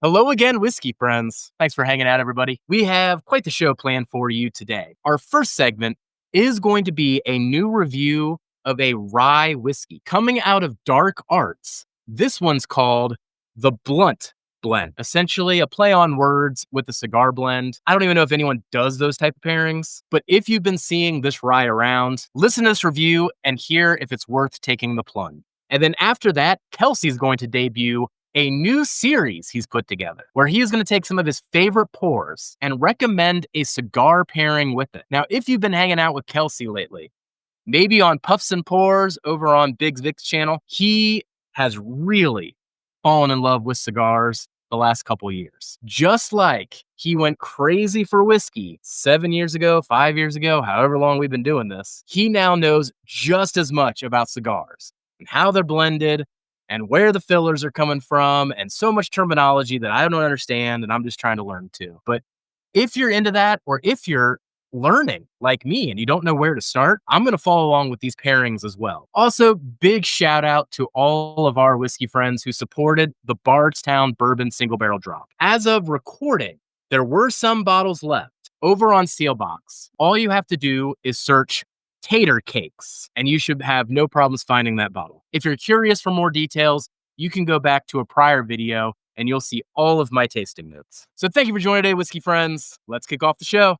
Hello again, whiskey friends. Thanks for hanging out, everybody. We have quite the show planned for you today. Our first segment is going to be a new review of a rye whiskey coming out of Dark Arts. This one's called the Blunt Blend, essentially a play on words with the cigar blend. I don't even know if anyone does those type of pairings, but if you've been seeing this rye around, listen to this review and hear if it's worth taking the plunge. And then after that, Kelsey's going to debut a new series he's put together where he is going to take some of his favorite pours and recommend a cigar pairing with it. Now, if you've been hanging out with Kelsey lately, maybe on Puffs and Pours over on Big Vic's channel, he has really fallen in love with cigars the last couple years. Just like he went crazy for whiskey 7 years ago, 5 years ago, however long we've been doing this, he now knows just as much about cigars and how they're blended and where the fillers are coming from, and so much terminology that I don't understand, and I'm just trying to learn too. But if you're into that, or if you're learning like me and you don't know where to start, I'm going to follow along with these pairings as well. Also, big shout out to all of our whiskey friends who supported the Bardstown Bourbon Single Barrel Drop. As of recording, there were some bottles left over on Sealbox. All you have to do is search tater cakes, and you should have no problems finding that bottle. If you're curious for more details, you can go back to a prior video and you'll see all of my tasting notes. So thank you for joining today, whiskey friends. Let's kick off the show.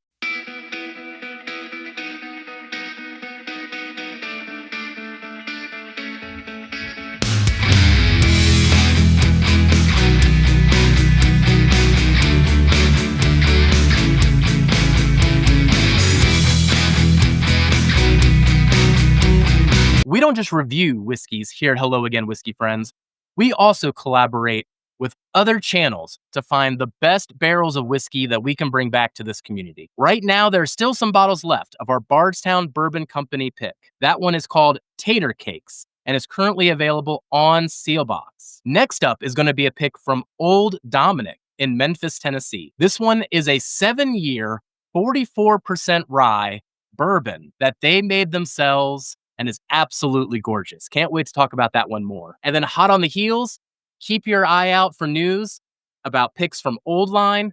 We don't just review whiskeys here at Hello Again, Whiskey Friends. We also collaborate with other channels to find the best barrels of whiskey that we can bring back to this community. Right now, there are still some bottles left of our Bardstown Bourbon Company pick. That one is called Tater Cakes and is currently available on Sealbox. Next up is going to be a pick from Old Dominic in Memphis, Tennessee. This one is a 7-year, 44% rye bourbon that they made themselves and is absolutely gorgeous. Can't wait to talk about that one more. And then hot on the heels, keep your eye out for news about picks from Old Line,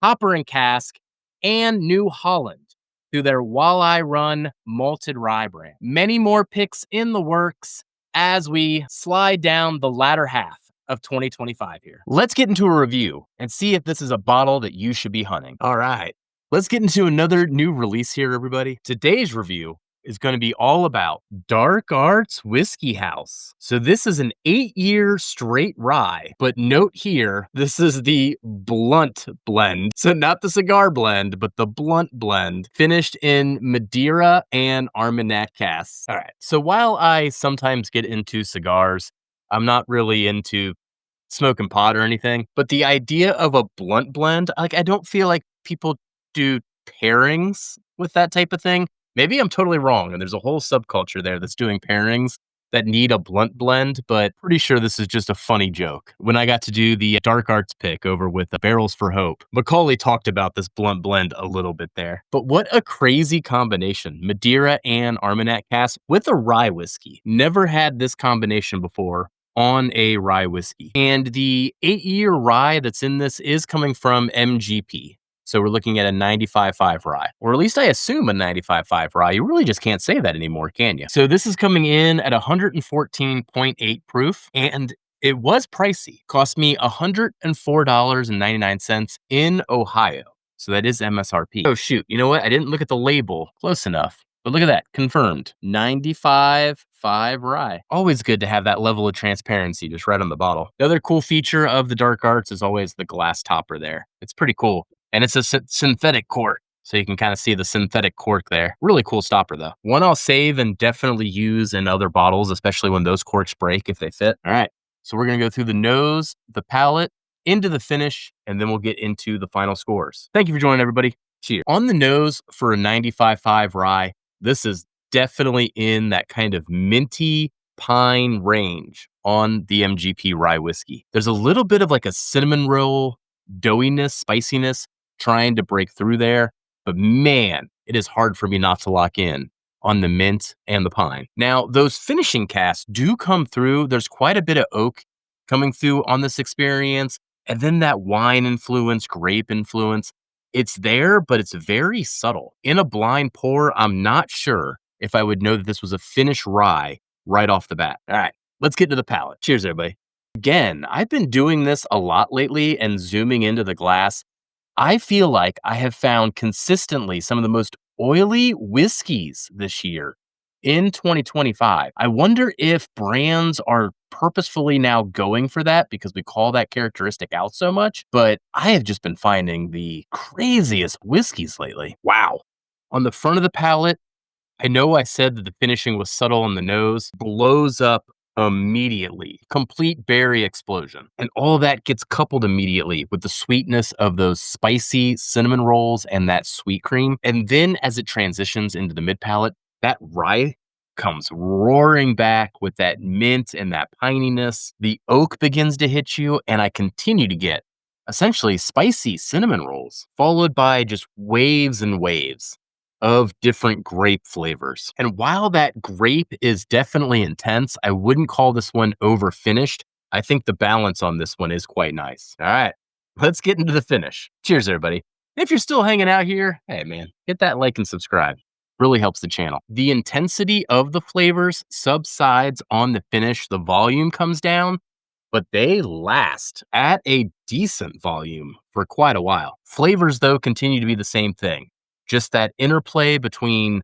Hopper and Cask, and New Holland through their Walleye Run malted rye brand. Many more picks in the works as we slide down the latter half of 2025 here. Let's get into a review and see if this is a bottle that you should be hunting. All right, let's get into another new release here, everybody. Today's review is going to be all about Dark Arts Whiskey House. So this is an 8-year straight rye, but note here, this is the Blunt Blend. So not the cigar blend, but the Blunt Blend, finished in Madeira and Armagnac casks. All right, so while I sometimes get into cigars, I'm not really into smoking pot or anything, but the idea of a blunt blend, like I don't feel like people do pairings with that type of thing. Maybe I'm totally wrong, and there's a whole subculture there that's doing pairings that need a blunt blend, but pretty sure this is just a funny joke. When I got to do the Dark Arts pick over with the Barrels for Hope, Macaulay talked about this blunt blend a little bit there. But what a crazy combination. Madeira and Armagnac cask with a rye whiskey. Never had this combination before on a rye whiskey. And the 8-year rye that's in this is coming from MGP. So we're looking at a 95.5 rye, or at least I assume a 95.5 rye. You really just can't say that anymore, can you? So this is coming in at 114.8 proof, and it was pricey. Cost me $104.99 in Ohio. So that is MSRP. Oh shoot, you know what? I didn't look at the label close enough. But look at that, confirmed. 95.5 rye. Always good to have that level of transparency just right on the bottle. The other cool feature of the Dark Arts is always the glass topper there. It's pretty cool. And it's a synthetic cork, so you can kind of see the synthetic cork there. Really cool stopper, though. One I'll save and definitely use in other bottles, especially when those corks break if they fit. All right, so we're going to go through the nose, the palate, into the finish, and then we'll get into the final scores. Thank you for joining, everybody. Cheers. On the nose for a 95.5 rye, this is definitely in that kind of minty pine range on the MGP rye whiskey. There's a little bit of like a cinnamon roll doughiness, spiciness, trying to break through there, but man, it is hard for me not to lock in on the mint and the pine. Now, those finishing casks do come through. There's quite a bit of oak coming through on this experience, And then that wine influence, grape influence, it's there, but it's very subtle. In a blind pour, I'm not sure if I would know that this was a Finnish rye right off the bat. All right, let's get to the palate. Cheers, everybody. Again, I've been doing this a lot lately and zooming into the glass. I feel like I have found consistently some of the most oily whiskeys this year in 2025. I wonder if brands are purposefully now going for that because we call that characteristic out so much. But I have just been finding the craziest whiskeys lately. Wow. On the front of the palate, I know I said that the finishing was subtle on the nose, blows up immediately, complete berry explosion. And all that gets coupled immediately with the sweetness of those spicy cinnamon rolls and that sweet cream. And then as it transitions into the mid palate, that rye comes roaring back with that mint and that pininess. The oak begins to hit you, and I continue to get essentially spicy cinnamon rolls, followed by just waves and waves of different grape flavors. And while that grape is definitely intense, I wouldn't call this one over finished. I think the balance on this one is quite nice. All right, let's get into the finish. Cheers, everybody. If you're still hanging out here, hey man, hit that like and subscribe. Really helps the channel. The intensity of the flavors subsides on the finish. The volume comes down, but they last at a decent volume for quite a while. Flavors, though, continue to be the same thing. Just that interplay between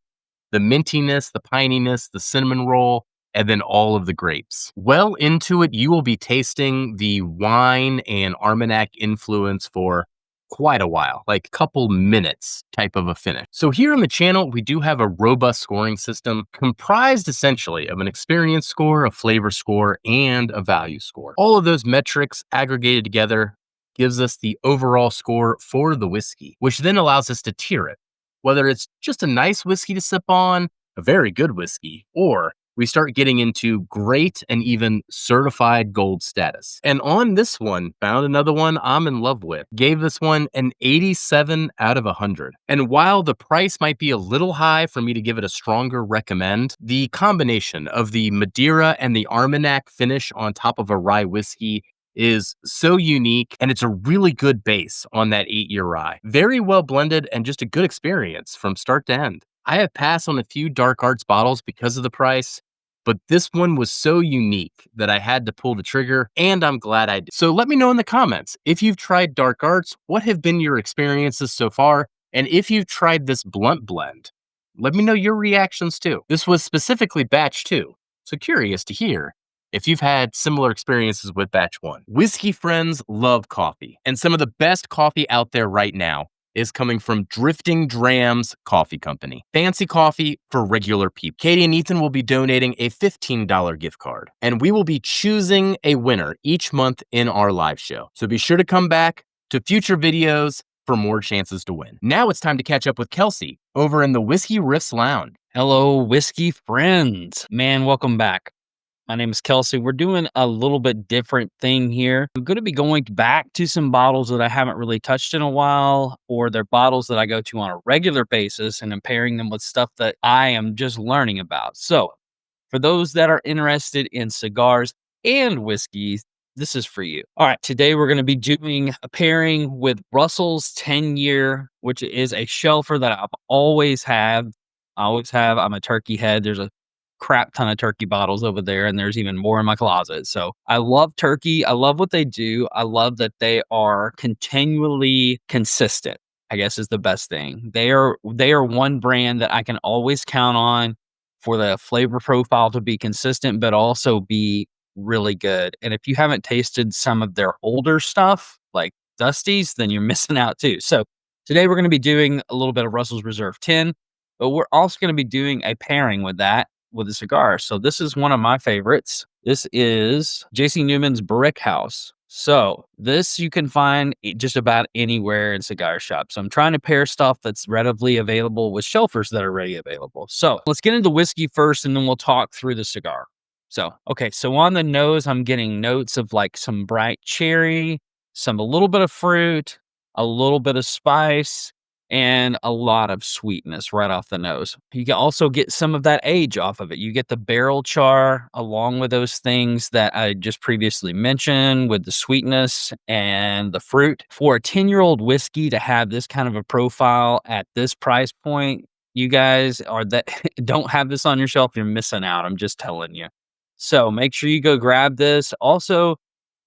the mintiness, the pininess, the cinnamon roll, and then all of the grapes. Well into it, you will be tasting the wine and Armagnac influence for quite a while, like a couple minutes type of a finish. So here on the channel, we do have a robust scoring system comprised essentially of an experience score, a flavor score, and a value score. All of those metrics aggregated together gives us the overall score for the whiskey, which then allows us to tier it. Whether it's just a nice whiskey to sip on, a very good whiskey, or we start getting into great and even certified gold status. And on this one, found another one I'm in love with. Gave this one an 87 out of 100. And while the price might be a little high for me to give it a stronger recommend, the combination of the Madeira and the Armagnac finish on top of a rye whiskey is so unique, and it's a really good base on that 8-year rye. Very well blended and just a good experience from start to end. I have passed on a few Dark Arts bottles because of the price, but this one was so unique that I had to pull the trigger, and I'm glad I did. So let me know in the comments, if you've tried Dark Arts, what have been your experiences so far? And if you've tried this blunt blend, let me know your reactions too. This was specifically batch 2, so curious to hear if you've had similar experiences with batch 1. Whiskey friends love coffee, and some of the best coffee out there right now is coming from Drifting Drams Coffee Company. Fancy coffee for regular people. Katie and Ethan will be donating a $15 gift card, and we will be choosing a winner each month in our live show. So be sure to come back to future videos for more chances to win. Now it's time to catch up with Kelsey over in the Whiskey Riffs Lounge. Hello, whiskey friends. Man, welcome back. My name is Kelsey. We're doing a little bit different thing here. I'm going to be going back to some bottles that I haven't really touched in a while, or they're bottles that I go to on a regular basis, and I'm pairing them with stuff that I am just learning about. So for those that are interested in cigars and whiskeys, this is for you. All right, today we're going to be doing a pairing with Russell's 10-year, which is a shelfer that I've always had. I'm a turkey head. There's a crap ton of turkey bottles over there, and there's even more in my closet. So I love turkey. I love what they do. I love that they are continually consistent, I guess is the best thing. They are one brand that I can always count on for the flavor profile to be consistent, but also be really good. And if you haven't tasted some of their older stuff, like Dusty's, then you're missing out too. So today we're going to be doing a little bit of Russell's Reserve 10, but we're also going to be doing a pairing with that, with a cigar. So this is one of my favorites. This is JC Newman's Brick House. So this you can find just about anywhere in cigar shops. So I'm trying to pair stuff that's readily available with shelfers that are readily available. So let's get into whiskey first, and then we'll talk through the cigar. So, okay. So on the nose, I'm getting notes of like some bright cherry, a little bit of fruit, a little bit of spice, and a lot of sweetness right off the nose. You can also get some of that age off of it. You get the barrel char along with those things that I just previously mentioned with the sweetness and the fruit. For a 10-year-old whiskey to have this kind of a profile at this price point, you guys are that don't have this on your shelf, you're missing out. I'm just telling you. So make sure you go grab this. Also,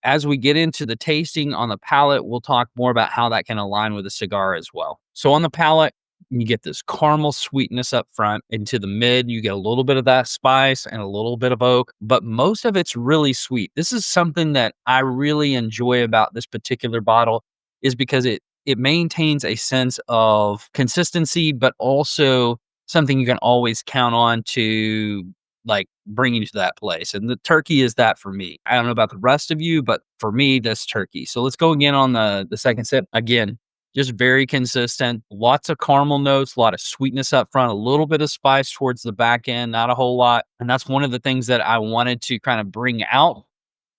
as we get into the tasting on the palate, we'll talk more about how that can align with a cigar as well. So on the palate, you get this caramel sweetness up front. Into the mid, you get a little bit of that spice and a little bit of oak, but most of it's really sweet. This is something that I really enjoy about this particular bottle is because it maintains a sense of consistency, but also something you can always count on to like bring you to that place. And the turkey is that for me. I don't know about the rest of you, but for me, that's turkey. So let's go again on the second sip. Again, just very consistent. Lots of caramel notes, a lot of sweetness up front, a little bit of spice towards the back end, not a whole lot. And that's one of the things that I wanted to kind of bring out.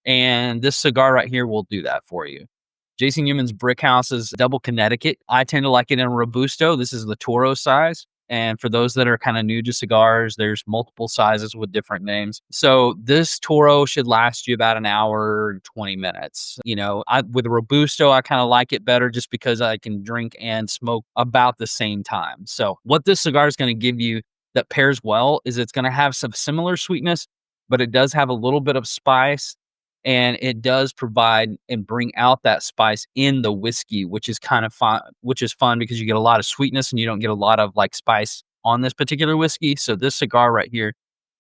And this cigar right here will do that for you. JC Newman's Brickhouse is double Connecticut. I tend to like it in Robusto. This is the Toro size. And for those that are kind of new to cigars, there's multiple sizes with different names. So this Toro should last you about an hour and 20 minutes. You know, with a Robusto, I kind of like it better just because I can drink and smoke about the same time. So what this cigar is going to give you that pairs well is it's going to have some similar sweetness, but it does have a little bit of spice. And it does provide and bring out that spice in the whiskey, which is kind of fun, because you get a lot of sweetness and you don't get a lot of like spice on this particular whiskey. So this cigar right here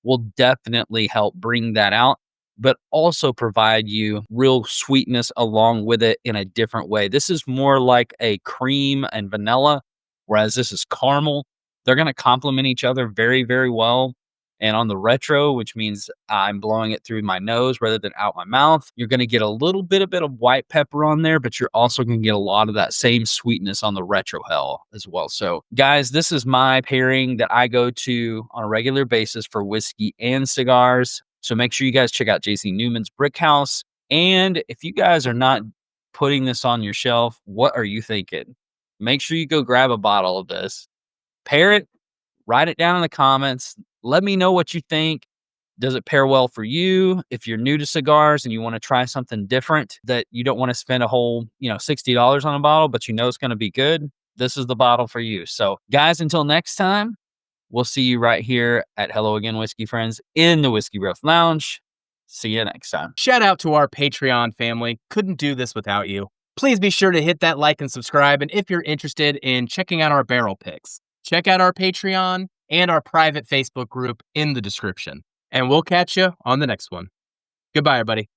will definitely help bring that out, but also provide you real sweetness along with it in a different way. This is more like a cream and vanilla, whereas this is caramel. They're going to complement each other very, very well. And on the retro, which means I'm blowing it through my nose rather than out my mouth, you're going to get a bit of white pepper on there, but you're also going to get a lot of that same sweetness on the retro hell as well. So guys, this is my pairing that I go to on a regular basis for whiskey and cigars. So make sure you guys check out JC Newman's Brickhouse. And if you guys are not putting this on your shelf, what are you thinking? Make sure you go grab a bottle of this, pair it, write it down in the comments. Let me know what you think. Does it pair well for you? If you're new to cigars and you want to try something different that you don't want to spend a whole, $60 on a bottle, but you know it's going to be good, this is the bottle for you. So guys, until next time, we'll see you right here at Hello Again, Whiskey Friends in the Whiskey Growth Lounge. See you next time. Shout out to our Patreon family. Couldn't do this without you. Please be sure to hit that like and subscribe. And if you're interested in checking out our barrel picks, check out our Patreon and our private Facebook group in the description. And we'll catch you on the next one. Goodbye, everybody.